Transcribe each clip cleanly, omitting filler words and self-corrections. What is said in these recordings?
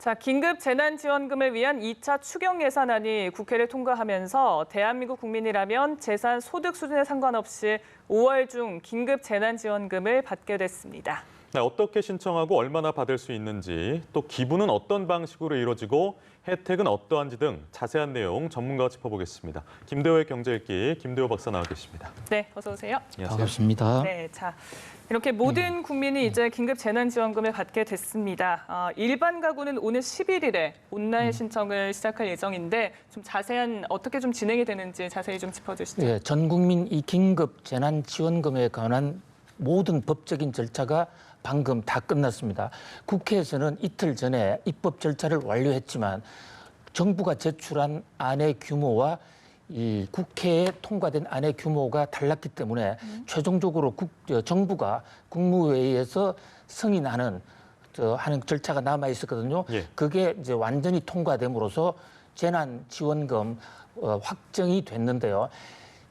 자, 긴급 재난지원금을 위한 2차 추경 예산안이 국회를 통과하면서 대한민국 국민이라면 재산 소득 수준에 상관없이 5월 중 긴급 재난지원금을 받게 됐습니다. 네, 어떻게 신청하고 얼마나 받을 수 있는지, 또 기부는 어떤 방식으로 이루어지고 혜택은 어떠한지 등 자세한 내용 전문가와 짚어보겠습니다. 김대호의 경제읽기 김대호 박사 나와 계십니다. 네, 어서 오세요. 안녕하세요. 반갑습니다. 네, 자, 이렇게 모든 국민이 이제 긴급 재난지원금을 받게 됐습니다. 일반 가구는 오늘 11일에 온라인 신청을 시작할 예정인데 좀 자세한 어떻게 좀 진행이 되는지 자세히 좀 짚어주시죠. 네, 전 국민 이 긴급 재난지원금에 관한 모든 법적인 절차가 방금 다 끝났습니다. 국회에서는 이틀 전에 입법 절차를 완료했지만 정부가 제출한 안의 규모와 이 국회에 통과된 안의 규모가 달랐기 때문에 최종적으로 정부가 국무회의에서 승인하는 하는 절차가 남아 있었거든요. 예. 그게 이제 완전히 통과됨으로써 재난지원금 확정이 됐는데요.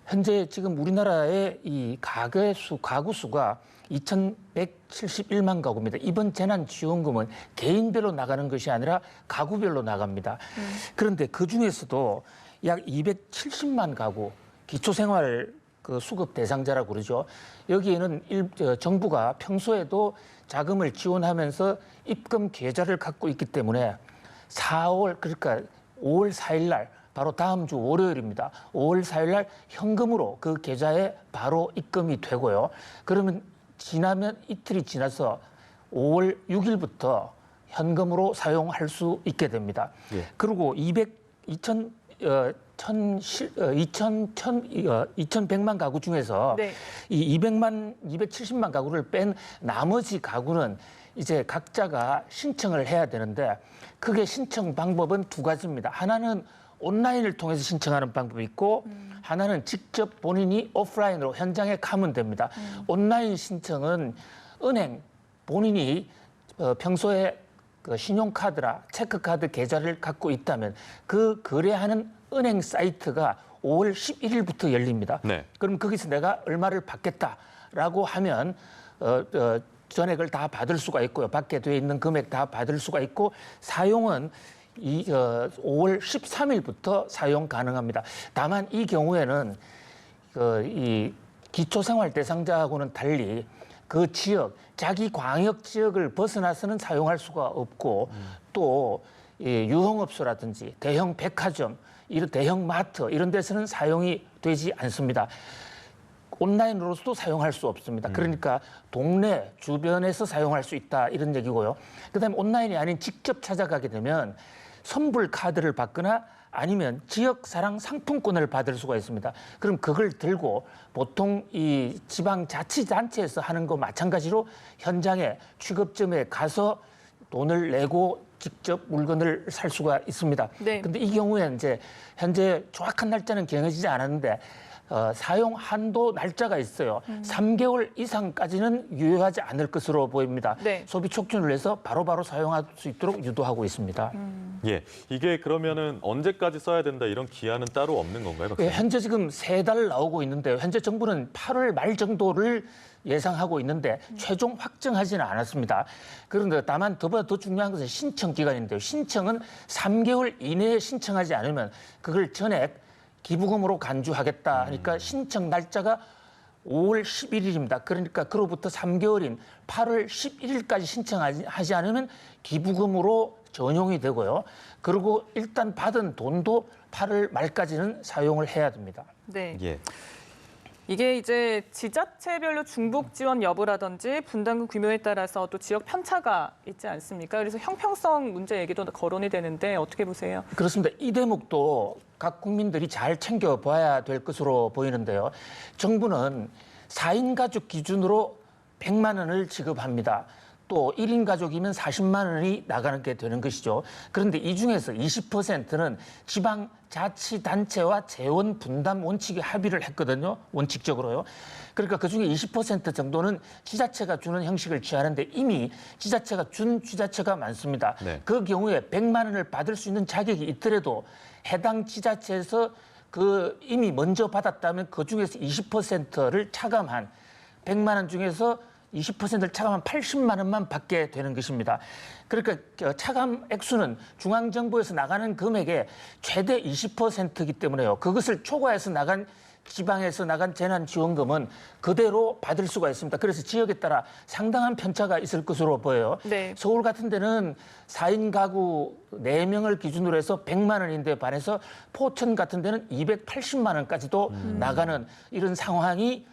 현재 지금 우리나라의 이 가구 수가 2,171만 가구입니다. 이번 재난지원금은 개인별로 나가는 것이 아니라 가구별로 나갑니다. 그런데 그 중에서도 약 270만 가구, 기초생활 수급 대상자라고 그러죠. 여기에는 정부가 평소에도 자금을 지원하면서 입금 계좌를 갖고 있기 때문에 4월, 그러니까 5월 4일 날 바로 다음 주 월요일입니다. 5월 4일 날 현금으로 그 계좌에 바로 입금이 되고요. 그러면 이틀이 지나서 5월 6일부터 현금으로 사용할 수 있게 됩니다. 예. 그리고 2,100만 가구 중에서 네. 이 270만 가구를 뺀 나머지 가구는 이제 각자가 신청을 해야 되는데 그게 신청 방법은 두 가지입니다. 하나는 온라인을 통해서 신청하는 방법이 있고 하나는 직접 본인이 오프라인으로 현장에 가면 됩니다. 온라인 신청은 은행 본인이 평소에 그 신용카드나 체크카드 계좌를 갖고 있다면 그 거래하는 은행 사이트가 5월 11일부터 열립니다. 네. 그럼 거기서 내가 얼마를 받겠다라고 하면 전액을 다 받을 수가 있고요. 받게 돼 있는 금액 다 받을 수가 있고 사용은 5월 13일부터 사용 가능합니다. 다만 이 경우에는 이 기초생활 대상자하고는 달리 그 지역, 자기 광역 지역을 벗어나서는 사용할 수가 없고 또 유흥업소라든지 대형 백화점, 이런 대형 마트 이런 데서는 사용이 되지 않습니다. 온라인으로서도 사용할 수 없습니다. 그러니까 동네 주변에서 사용할 수 있다 이런 얘기고요. 그다음에 온라인이 아닌 직접 찾아가게 되면 선불 카드를 받거나 아니면 지역사랑 상품권을 받을 수가 있습니다. 그럼 그걸 들고 보통 이 지방자치단체에서 하는 거 마찬가지로 현장에 취급점에 가서 돈을 내고 직접 물건을 살 수가 있습니다. 네. 근데 이 경우에 이제 현재 정확한 날짜는 정해지지 않았는데 사용 한도 날짜가 있어요. 3개월 이상까지는 유효하지 않을 것으로 보입니다. 네. 소비 촉진을 위해서 바로바로 사용할 수 있도록 유도하고 있습니다. 예, 이게 그러면은 언제까지 써야 된다 이런 기한은 따로 없는 건가요, 박사님? 현재 지금 3달 나오고 있는데요. 현재 정부는 8월 말 정도를 예상하고 있는데 최종 확정하지는 않았습니다. 그런데 다만 더 중요한 것은 신청 기간인데요. 신청은 3개월 이내에 신청하지 않으면 그걸 전액 기부금으로 간주하겠다 하니까 신청 날짜가 5월 11일입니다. 그러니까 그로부터 3개월인 8월 11일까지 신청하지 않으면 기부금으로 전용이 되고요. 그리고 일단 받은 돈도 8월 말까지는 사용을 해야 됩니다. 네. 예. 이게 이제 지자체별로 중복 지원 여부라든지 분담금 규모에 따라서 또 지역 편차가 있지 않습니까? 그래서 형평성 문제 얘기도 거론이 되는데 어떻게 보세요? 그렇습니다. 이 대목도 각 국민들이 잘 챙겨봐야 될 것으로 보이는데요. 정부는 4인 가족 기준으로 100만 원을 지급합니다. 또 1인 가족이면 40만 원이 나가게 되는 것이죠. 그런데 이 중에서 20%는 지방자치단체와 재원 분담 원칙에 합의를 했거든요. 원칙적으로요. 그러니까 그중에 20% 정도는 지자체가 주는 형식을 취하는데 이미 지자체가 준 지자체가 많습니다. 네. 그 경우에 100만 원을 받을 수 있는 자격이 있더라도 해당 지자체에서 그 이미 먼저 받았다면 그중에서 20%를 차감한 100만 원 중에서 20%를 차감한 80만 원만 받게 되는 것입니다. 그러니까 차감 액수는 중앙정부에서 나가는 금액의 최대 20%이기 때문에요. 그것을 초과해서 나간 지방에서 나간 재난지원금은 그대로 받을 수가 있습니다. 그래서 지역에 따라 상당한 편차가 있을 것으로 보여요. 네. 서울 같은 데는 4인 가구 4명을 기준으로 해서 100만 원인데 반해서 포천 같은 데는 280만 원까지도 나가는 이런 상황이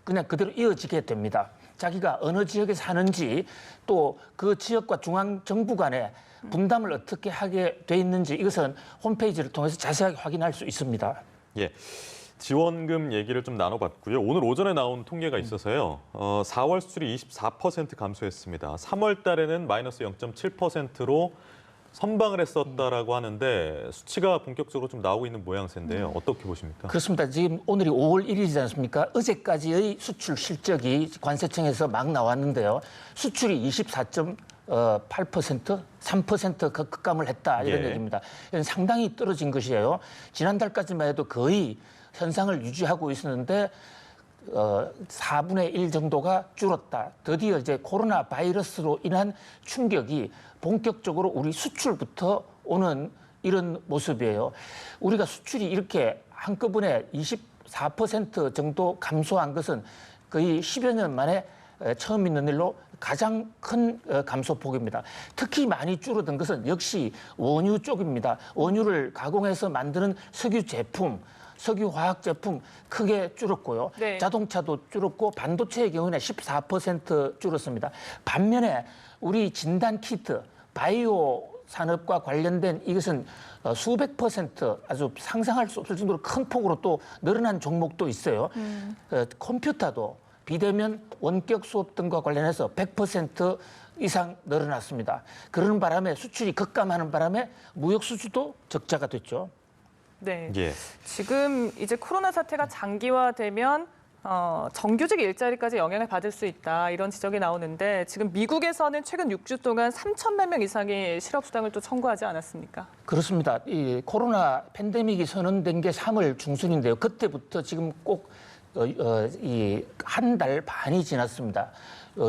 그냥 그대로 이어지게 됩니다. 자기가 어느 지역에 사는지 또 그 지역과 중앙정부 간에 분담을 어떻게 하게 돼 있는지 이것은 홈페이지를 통해서 자세하게 확인할 수 있습니다. 예. 지원금 얘기를 좀 나눠봤고요. 오늘 오전에 나온 통계가 있어서요. 4월 수출이 24% 감소했습니다. 3월 달에는 마이너스 0.7%로 선방을 했었다라고 하는데 수치가 본격적으로 좀 나오고 있는 모양새인데요. 어떻게 보십니까? 그렇습니다. 지금 오늘이 5월 1일이지 않습니까? 어제까지의 수출 실적이 관세청에서 막 나왔는데요. 수출이 24.8%, 3% 급감을 했다 이런 예. 얘기입니다. 이건 상당히 떨어진 것이에요. 지난달까지만 해도 거의 현상을 유지하고 있었는데 4분의 1 정도가 줄었다. 드디어 이제 코로나 바이러스로 인한 충격이 본격적으로 우리 수출부터 오는 이런 모습이에요. 우리가 수출이 이렇게 한꺼번에 24% 정도 감소한 것은 거의 10여 년 만에 처음 있는 일로 가장 큰 감소폭입니다. 특히 많이 줄어든 것은 역시 원유 쪽입니다. 원유를 가공해서 만드는 석유 제품, 석유 화학 제품 크게 줄었고요. 네. 자동차도 줄었고 반도체의 경우는 14% 줄었습니다. 반면에 우리 진단 키트, 바이오 산업과 관련된 이것은 수백 퍼센트 아주 상상할 수 없을 정도로 큰 폭으로 또 늘어난 종목도 있어요. 컴퓨터도 비대면 원격 수업 등과 관련해서 100% 이상 늘어났습니다. 그러는 바람에 수출이 급감하는 바람에 무역 수주도 적자가 됐죠. 네. 예. 지금 이제 코로나 사태가 장기화되면 정규직 일자리까지 영향을 받을 수 있다 이런 지적이 나오는데 지금 미국에서는 최근 6주 동안 3천만 명 이상의 실업수당을 또 청구하지 않았습니까? 그렇습니다. 이 코로나 팬데믹이 선언된 게 3월 중순인데요. 그때부터 지금 꼭 이 한 달 반이 지났습니다.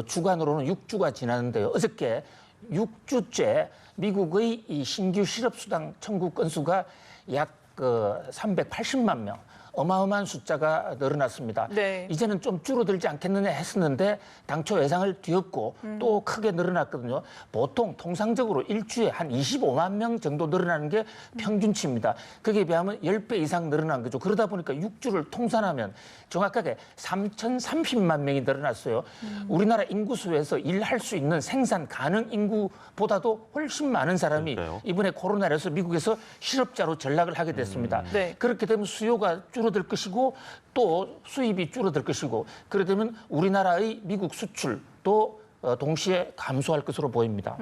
주간으로는 6주가 지났는데요. 어저께 6주째 미국의 이 신규 실업수당 청구 건수가 약 380만 명. 어마어마한 숫자가 늘어났습니다. 네. 이제는 좀 줄어들지 않겠느냐 했었는데 당초 예상을 뒤엎고 또 크게 늘어났거든요. 보통 통상적으로 일주에 한 25만 명 정도 늘어나는 게 평균치입니다. 그게 비하면 10배 이상 늘어난 거죠. 그러다 보니까 6주를 통산하면 정확하게 3,030만 명이 늘어났어요. 우리나라 인구수에서 일할 수 있는 생산 가능 인구보다도 훨씬 많은 사람이 그러니까요. 이번에 코로나라서 미국에서 실업자로 전락을 하게 됐습니다. 네. 그렇게 되면 수요가 줄어들 것이고 또 수입이 줄어들 것이고 그러게 되면 우리나라의 미국 수출도 동시에 감소할 것으로 보입니다.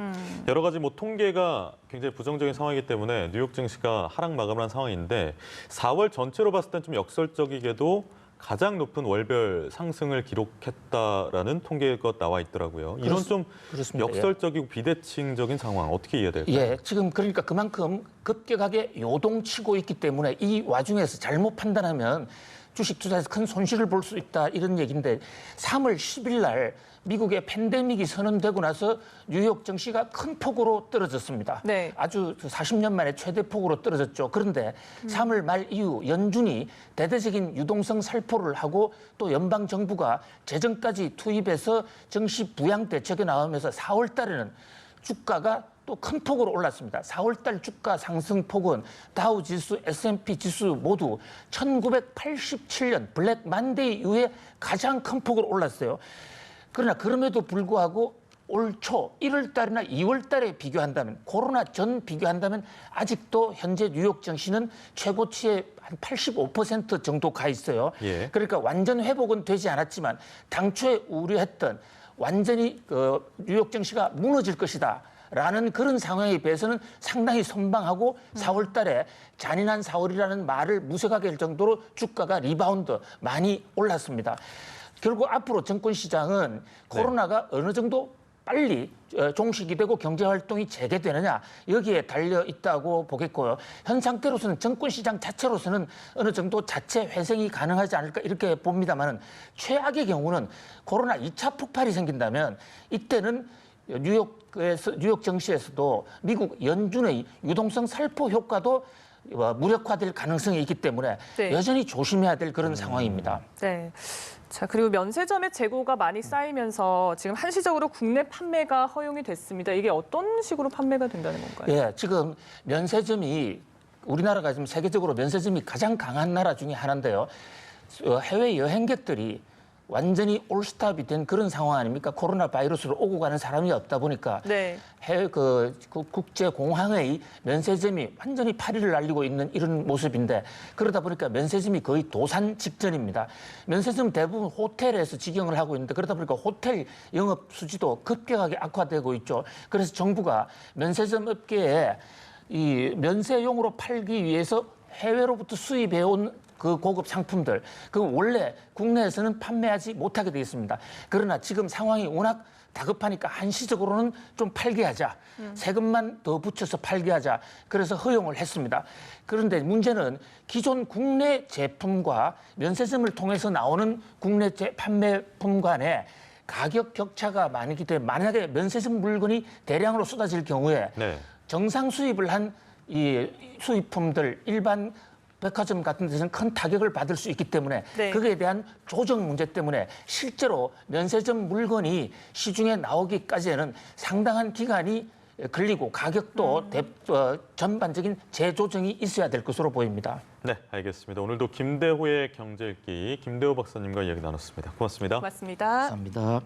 여러 가지 뭐 통계가 굉장히 부정적인 상황이기 때문에 뉴욕 증시가 하락 마감을 한 상황인데 4월 전체로 봤을 땐 좀 역설적이게도 가장 높은 월별 상승을 기록했다라는 통계가 나와 있더라고요. 이런 좀 그렇습니다. 역설적이고 비대칭적인 상황 어떻게 이해될까요? 예, 지금 그러니까 그만큼 급격하게 요동치고 있기 때문에 이 와중에서 잘못 판단하면 주식 투자에서 큰 손실을 볼 수 있다 이런 얘기인데 3월 10일 날 미국의 팬데믹이 선언되고 나서 뉴욕 증시가 큰 폭으로 떨어졌습니다. 네. 아주 40년 만에 최대 폭으로 떨어졌죠. 그런데 3월 말 이후 연준이 대대적인 유동성 살포를 하고 또 연방 정부가 재정까지 투입해서 증시 부양 대책에 나오면서 4월 달에는 주가가 또 큰 폭으로 올랐습니다. 4월 달 주가 상승 폭은 다우 지수, S&P 지수 모두 1987년 블랙 만데이 이후에 가장 큰 폭으로 올랐어요. 그러나 그럼에도 불구하고 올 초 1월 달이나 2월 달에 비교한다면 코로나 전 비교한다면 아직도 현재 뉴욕 증시는 최고치에 한 85% 정도 가 있어요. 예. 그러니까 완전 회복은 되지 않았지만 당초에 우려했던 완전히 뉴욕 증시가 무너질 것이다. 라는 그런 상황에 비해서는 상당히 선방하고 4월 달에 잔인한 4월이라는 말을 무색하게 할 정도로 주가가 리바운드 많이 올랐습니다. 결국 앞으로 증권시장은 코로나가 어느 정도 빨리 종식이 되고 경제 활동이 재개되느냐 여기에 달려 있다고 보겠고요. 현 상태로서는 정권 시장 자체로서는 어느 정도 자체 회생이 가능하지 않을까 이렇게 봅니다만은 최악의 경우는 코로나 2차 폭발이 생긴다면 이때는 뉴욕 증시에서도 미국 연준의 유동성 살포 효과도 무력화될 가능성이 있기 때문에 네. 여전히 조심해야 될 그런 상황입니다. 네. 자, 그리고 면세점의 재고가 많이 쌓이면서 지금 한시적으로 국내 판매가 허용이 됐습니다. 이게 어떤 식으로 판매가 된다는 건가요? 예, 지금 면세점이 우리나라가 지금 세계적으로 면세점이 가장 강한 나라 중에 하나인데요. 해외 여행객들이 완전히 올스탑이 된 그런 상황 아닙니까? 코로나 바이러스로 오고 가는 사람이 없다 보니까 네. 해외 국제 공항의 면세점이 완전히 파리를 날리고 있는 이런 모습인데 그러다 보니까 면세점이 거의 도산 직전입니다. 면세점 대부분 호텔에서 직영을 하고 있는데 그러다 보니까 호텔 영업 수지도 급격하게 악화되고 있죠. 그래서 정부가 면세점 업계에 이 면세용으로 팔기 위해서 해외로부터 수입해온 그 고급 상품들, 그 원래 국내에서는 판매하지 못하게 되어 있습니다. 그러나 지금 상황이 워낙 다급하니까 한시적으로는 좀 팔게 하자. 세금만 더 붙여서 팔게 하자. 그래서 허용을 했습니다. 그런데 문제는 기존 국내 제품과 면세점을 통해서 나오는 국내 판매품 간에 가격 격차가 많기 때문에 만약에 면세점 물건이 대량으로 쏟아질 경우에 네. 정상 수입을 한 이 수입품들 일반 백화점 같은 데서는 큰 타격을 받을 수 있기 때문에 네. 그에 대한 조정 문제 때문에 실제로 면세점 물건이 시중에 나오기까지는 상당한 기간이 걸리고 가격도 전반적인 재조정이 있어야 될 것으로 보입니다. 네, 알겠습니다. 오늘도 김대호의 경제읽기 김대호 박사님과 이야기 나눴습니다. 고맙습니다. 고맙습니다. 감사합니다.